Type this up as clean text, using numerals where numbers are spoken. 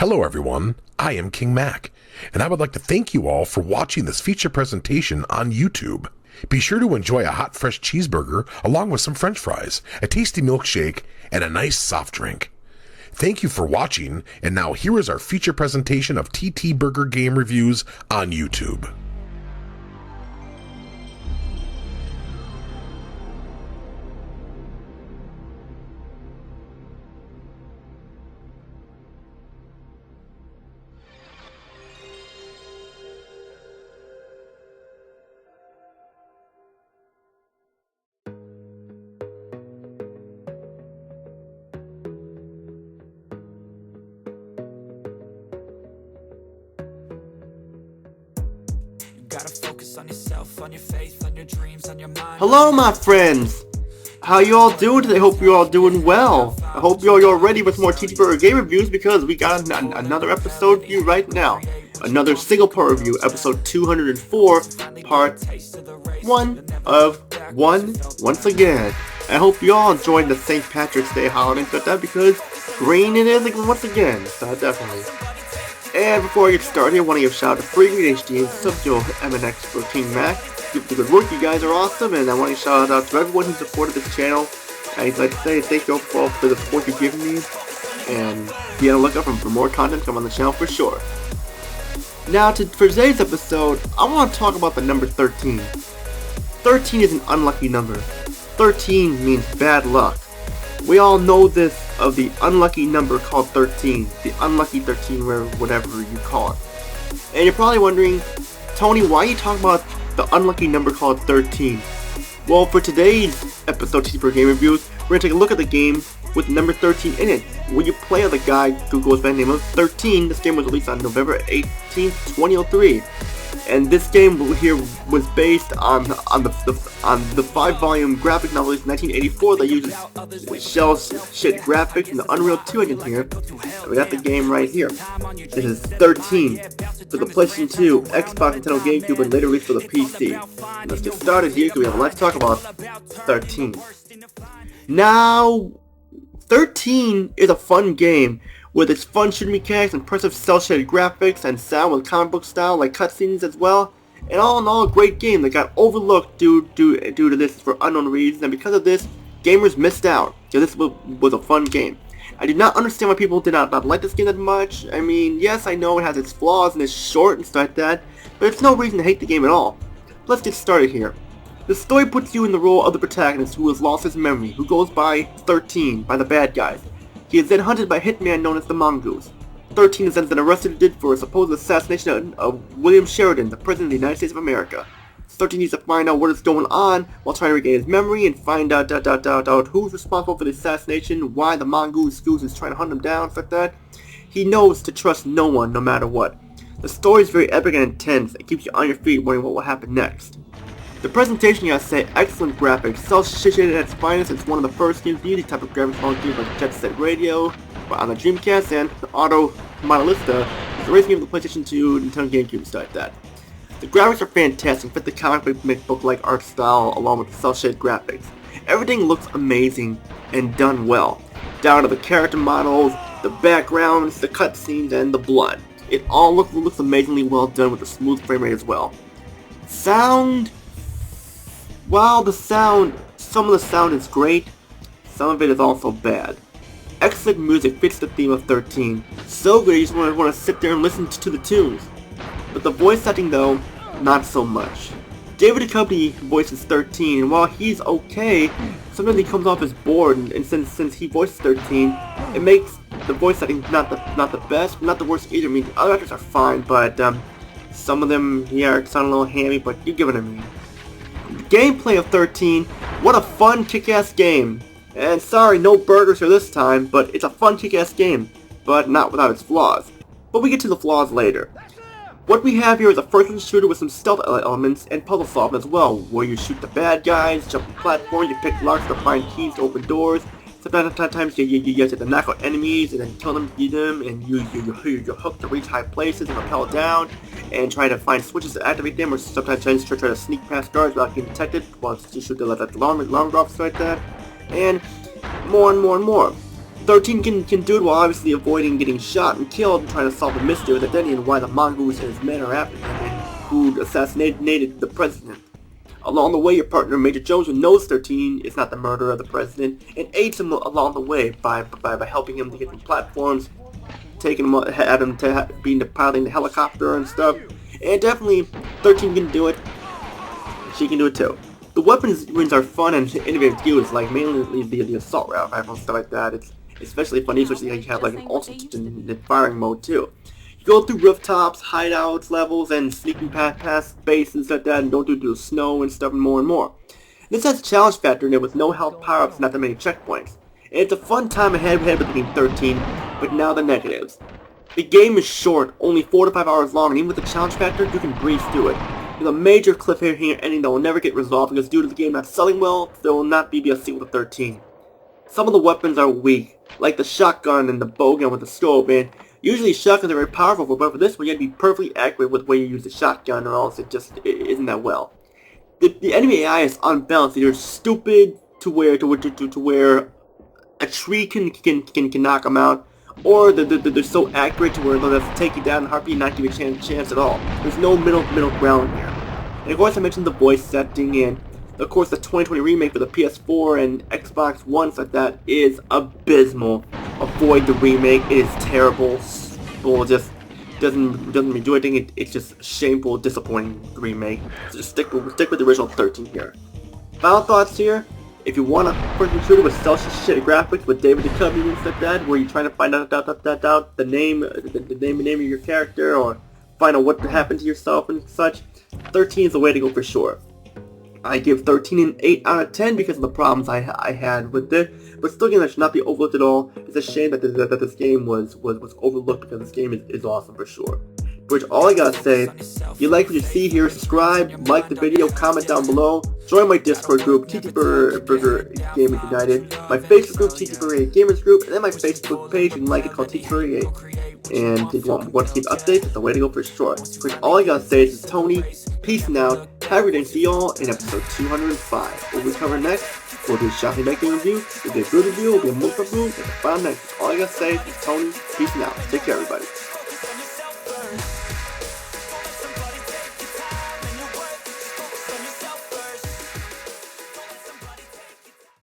Hello everyone, I am King Mac, and I would like to thank you all for watching this feature presentation on YouTube. Be sure to enjoy a hot fresh cheeseburger along with some french fries, a tasty milkshake, and a nice soft drink. Thank you for watching, and now here is our feature presentation of TTBurger game reviews on YouTube. Hello my friends! How you all doing today? I hope you're all doing well. I hope you're ready with more TTBurger game reviews because we got another episode for you right now. Another single part review, episode 204, part 1 of 1 once again. I hope you all enjoyed the St. Patrick's Day holiday and stuff like that because green it is once again, so definitely. And before I get started, I want to give a shout out to Free Green HD and SubZeroMNX for King Mac. Keep up the good work, you guys are awesome, and I want to shout out to everyone who supported this channel. I'd like to say thank you all for the support you've given me, and be on the lookout for more content come on the channel for sure. Now, for today's episode, I want to talk about the number 13. 13 is an unlucky number. 13 means bad luck. We all know this of the unlucky number called 13. The unlucky 13, or whatever you call it. And you're probably wondering, Tony, why are you talking about the unlucky number called 13? Well, for today's episode of TTBurger Game Reviews, we're going to take a look at the game with the number 13 in it. When you play as a guy who goes by the name of 13, this game was released on November 18th, 2003. And this game here was based on the 5-volume graphic novel released in 1984 that uses Cel-Shaded graphics in the Unreal 2 engine here. And we got the game right here. This is 13 for the PlayStation 2, Xbox, Nintendo GameCube, and later released for the PC. And let's get started here because we have a lot to talk about 13. Now, 13 is a fun game with its fun shooting mechanics, impressive cel-shaded graphics, and sound with comic book style like cutscenes as well. And all in all, a great game that got overlooked due to this for unknown reasons, and because of this, gamers missed out, because this was a fun game. I did not understand why people did not like this game that much. I mean, yes, I know it has its flaws and it's short and stuff like that, but it's no reason to hate the game at all. Let's get started here. The story puts you in the role of the protagonist who has lost his memory, who goes by 13, by the bad guys. He is then hunted by a hitman known as the Mongoose. 13 is then arrested for a supposed assassination of William Sheridan, the President of the United States of America. 13 needs to find out what is going on while trying to regain his memory and find out who's responsible for the assassination, why the Mongoose is trying to hunt him down, stuff like that. He knows to trust no one, no matter what. The story is very epic and intense. It keeps you on your feet wondering what will happen next. The presentation, I say, excellent graphics. Cel-Shaded at its finest. It's one of the first games to use these type of graphics on games like Jet Set Radio, on the Dreamcast, and the Auto Monolista. It's a racing game of the PlayStation 2, Nintendo GameCube, and stuff like that. The graphics are fantastic, fit the comic book-like art style along with the cel-shaded graphics. Everything looks amazing and done well, down to the character models, the backgrounds, the cutscenes, and the blood. It all looks amazingly well done with a smooth frame rate as well. Sound. While some of the sound is great, some of it is also bad. Excellent music fits the theme of 13. So good you just want to sit there and listen to the tunes. But the voice acting though, not so much. David Duchovny voices 13, and while he's okay, sometimes he comes off as bored, and since he voices 13, it makes the voice acting not the best, but not the worst either. I mean, the other actors are fine, but some of them, yeah, sound a little hammy, but you get what I mean. The gameplay of 13, what a fun kick-ass game. And sorry, no burgers here this time, but it's a fun kick-ass game, but not without its flaws. But we get to the flaws later. What we have here is a first-person shooter with some stealth elements and puzzle solving as well, where you shoot the bad guys, jump the platform, you pick locks to find keys to open doors. Sometimes you have to knock out enemies and then kill them, beat them, and you hook to reach high places and rappel down and try to find switches to activate them, or sometimes try to sneak past guards without getting detected while you shoot the alarm drops like that, and more and more and more. 13 can do it while obviously avoiding getting shot and killed and trying to solve the mystery of the identity and why the mongoose and his men are after him and who assassinated the president. Along the way, your partner, Major Jones, who knows 13 is not the murderer of the president, and aids him along the way by helping him to get from platforms, taking him, had him to being the piloting the helicopter and stuff. And definitely, 13 can do it. She can do it too. The weapons are fun and innovative to use, like mainly the assault rifle and stuff like that. It's especially fun, especially how you have like an alternate firing mode too. You go through rooftops, hideouts, levels, and sneaking past bases like that, and go through the snow and stuff and more. This has a challenge factor in it with no health power-ups and not that many checkpoints. And it's a fun time ahead between 13, but now the negatives. The game is short, only 4 to 5 hours long, and even with the challenge factor, you can breeze through it. There's a major cliffhanger ending that will never get resolved because due to the game not selling well, there will not be a sequel to 13. Some of the weapons are weak, like the shotgun and the bowgun with the scope, and usually shotguns are very powerful, but for this one you have to be perfectly accurate with the way you use the shotgun or else it just isn't that well. The enemy AI is unbalanced. They're stupid to where a tree can knock them out, or they're so accurate to where they'll just take you down in a heartbeat and not give you a chance at all. There's no middle ground here. And of course I mentioned the voice setting, and of course the 2020 remake for the PS4 and Xbox One like that is abysmal. Avoid the remake, it is terrible. Well, just doesn't do anything. It's just shameful, disappointing remake. So just stick with the original 13 here. Final thoughts here. If you want a first-person shooter with cel-shaded graphics with David Duchovny and stuff like that, where you're trying to find out the name of your character or find out what happened to yourself and such, 13 is the way to go for sure. I give 13 an 8 out of 10 because of the problems I had with it, but still, again, that should not be overlooked at all. It's a shame that this game was overlooked because this game is awesome for sure. Which all I gotta say, if you like what you see here, subscribe, like the video, comment down below, join my Discord group, TTBurger Gamers United, my Facebook group, TTBurger Gamers Group, and then my Facebook page, you can like it, called TTBurger. And if you want to keep updates, it's the way to go for sure. Which all I gotta say is Tony, peace out, have a great day, see y'all in episode 205. What we cover next, we'll do a shopping making review, we'll do a good review, we'll do a multiple review, and the final next. All I gotta say is Tony, peace out, take care everybody.